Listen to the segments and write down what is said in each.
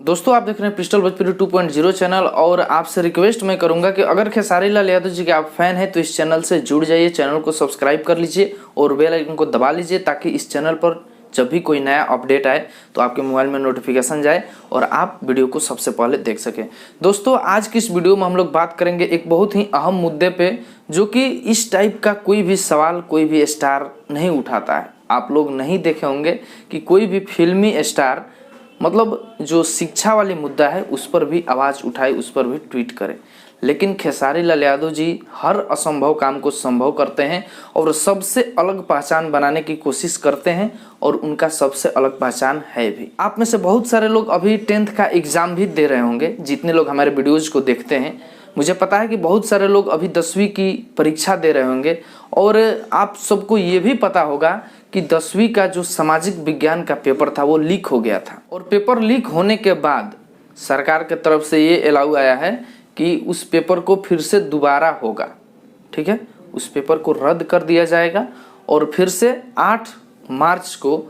दोस्तों आप देख रहे हैं पिस्टल भोजपुरी 2.0 चैनल और आपसे रिक्वेस्ट मैं करूंगा कि अगर खेसारी लाल यादव जी के आप फैन हैं तो इस चैनल से जुड़ जाइए, चैनल को सब्सक्राइब कर लीजिए और बेल आइकन को दबा लीजिए ताकि इस चैनल पर जब भी कोई नया अपडेट आए तो आपके मोबाइल में नोटिफिकेशन जाए और आप वीडियो को सबसे पहले देख सकें। दोस्तों आज की इस वीडियो में हम लोग बात करेंगे एक बहुत ही अहम मुद्दे पे, जो कि इस टाइप का कोई भी सवाल कोई भी स्टार नहीं उठाता है। आप लोग नहीं देखे होंगे कि कोई भी फिल्मी स्टार मतलब जो शिक्षा वाली मुद्दा है उस पर भी आवाज़ उठाए, उस पर भी ट्वीट करे, लेकिन खेसारी लाल यादव जी हर असंभव काम को संभव करते हैं और सबसे अलग पहचान बनाने की कोशिश करते हैं और उनका सबसे अलग पहचान है भी। आप में से बहुत सारे लोग अभी 10th का एग्ज़ाम भी दे रहे होंगे, जितने लोग हमारे वीडियोज़ को देखते हैं। मुझे पता है कि बहुत सारे लोग अभी 10वीं की परीक्षा दे रहे होंगे और आप सबको ये भी पता होगा कि 10वीं का जो सामाजिक विज्ञान का पेपर था वो लीक हो गया था और पेपर लीक होने के बाद सरकार की तरफ से ये अलाउ आया है कि उस पेपर को फिर से दोबारा होगा। ठीक है, उस पेपर को रद्द कर दिया जाएगा और फिर से 8 मार्च को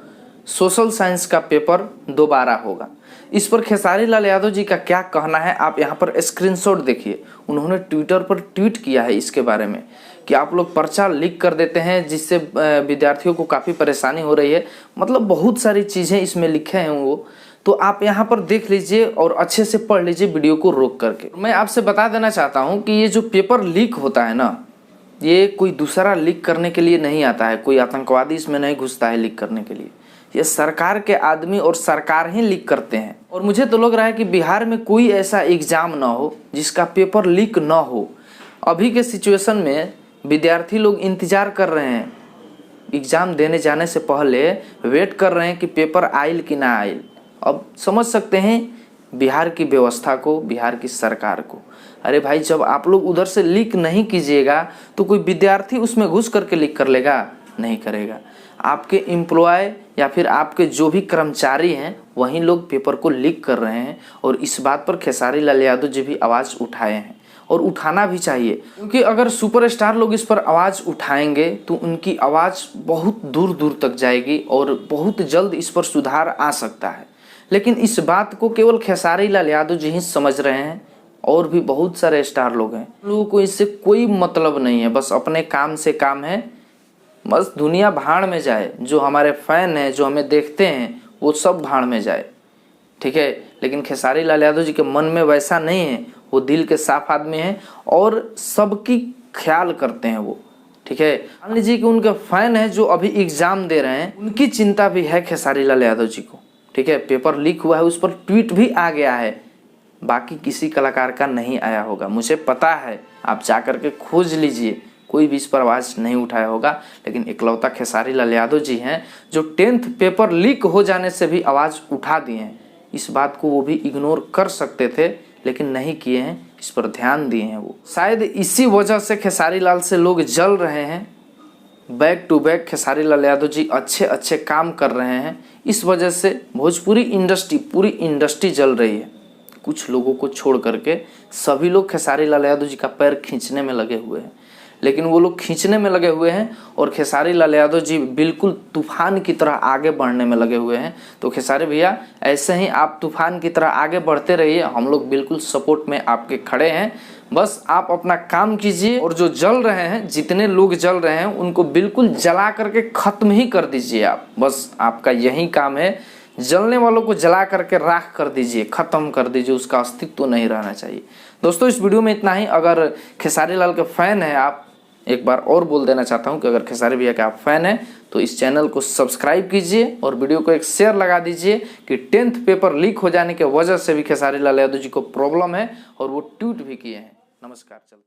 सोशल साइंस का पेपर दोबारा होगा। इस पर खेसारी लाल यादव जी का क्या कहना है आप यहाँ पर स्क्रीनशॉट देखिए। उन्होंने ट्विटर पर ट्वीट किया है इसके बारे में कि आप लोग पर्चा लीक कर देते हैं जिससे विद्यार्थियों को काफ़ी परेशानी हो रही है। मतलब बहुत सारी चीज़ें इसमें लिखे हैं वो, तो आप यहाँ पर देख लीजिए और अच्छे से पढ़ लीजिए वीडियो को रोक करके। मैं आपसे बता देना चाहता हूँ कि ये जो पेपर लीक होता है ना, ये कोई दूसरा लीक करने के लिए नहीं आता है, कोई आतंकवादी इसमें नहीं घुसता है लीक करने के लिए। ये सरकार के आदमी और सरकार ही लीक करते हैं। और मुझे तो लग रहा है कि बिहार में कोई ऐसा एग्ज़ाम ना हो जिसका पेपर लीक ना हो। अभी के सिचुएशन में विद्यार्थी लोग इंतज़ार कर रहे हैं, एग्ज़ाम देने जाने से पहले वेट कर रहे हैं कि पेपर आइल कि ना आइल। अब समझ सकते हैं बिहार की व्यवस्था को, बिहार की सरकार को। अरे भाई, जब आप लोग उधर से लीक नहीं कीजिएगा तो कोई विद्यार्थी उसमें घुस करके लीक कर लेगा? नहीं करेगा। आपके एम्प्लॉय या फिर आपके जो भी कर्मचारी हैं वहीं लोग पेपर को लीक कर रहे हैं और इस बात पर खेसारी लाल यादव जी भी आवाज़ उठाए हैं और उठाना भी चाहिए, क्योंकि अगर सुपरस्टार लोग इस पर आवाज़ उठाएंगे तो उनकी आवाज़ बहुत दूर दूर तक जाएगी और बहुत जल्द इस पर सुधार आ सकता है। लेकिन इस बात को केवल खेसारी लाल यादव जी ही समझ रहे हैं और भी बहुत सारे स्टार लोग हैं। लोगों को इससे कोई मतलब नहीं है, बस अपने काम से काम है, बस दुनिया भाड़ में जाए। जो हमारे फैन हैं, जो हमें देखते हैं, वो सब भाड़ में जाए। ठीक है, लेकिन खेसारी लाल यादव जी के मन में वैसा नहीं है। वो दिल के साफ आदमी हैं और सबकी ख्याल करते हैं वो। ठीक है, मान लीजिए कि उनके फैन हैं जो अभी एग्ज़ाम दे रहे हैं, उनकी चिंता भी है खेसारी लाल यादव जी को। ठीक है, पेपर लीक हुआ है, उस पर ट्वीट भी आ गया है, बाकी किसी कलाकार का नहीं आया होगा। मुझे पता है, आप जा कर के खोज लीजिए, कोई भी इस पर आवाज़ नहीं उठाया होगा। लेकिन इकलौता खेसारी लाल यादव जी हैं जो 10th पेपर लीक हो जाने से भी आवाज़ उठा दिए हैं। इस बात को वो भी इग्नोर कर सकते थे लेकिन नहीं किए हैं, इस पर ध्यान दिए हैं वो। शायद इसी वजह से खेसारी लाल से लोग जल रहे हैं। Back to back Khesari Lal Yadav ji अच्छे अच्छे काम कर रहे हैं, इस वजह से भोजपुरी इंडस्ट्री, पूरी इंडस्ट्री जल रही है। कुछ लोगों को छोड़ करके सभी लोग खेसारी लाल यादव जी का पैर खींचने में लगे हुए हैं, लेकिन वो लोग खींचने में लगे हुए हैं और खेसारी लाल यादव जी बिल्कुल तूफान की तरह आगे बढ़ने में लगे हुए हैं। तो खेसारी भैया, ऐसे ही आप तूफान की तरह आगे बढ़ते रहिए, हम लोग बिल्कुल सपोर्ट में आपके खड़े हैं। बस आप अपना काम कीजिए और जो जल रहे हैं, जितने लोग जल रहे हैं, उनको बिल्कुल जला करके ख़त्म ही कर दीजिए आप। बस आपका यही काम है, जलने वालों को जला करके राख कर दीजिए, ख़त्म कर दीजिए, उसका अस्तित्व तो नहीं रहना चाहिए। दोस्तों इस वीडियो में इतना ही। अगर खेसारी लाल के फ़ैन हैं आप, एक बार और बोल देना चाहता हूं कि अगर खेसारी भैया के आप फैन हैं तो इस चैनल को सब्सक्राइब कीजिए और वीडियो को एक शेयर लगा दीजिए कि 10th पेपर लीक हो जाने के वजह से भी खेसारी लाल यादव जी को प्रॉब्लम है और वो ट्वीट भी किए हैं। नमस्कार, चलते हैं।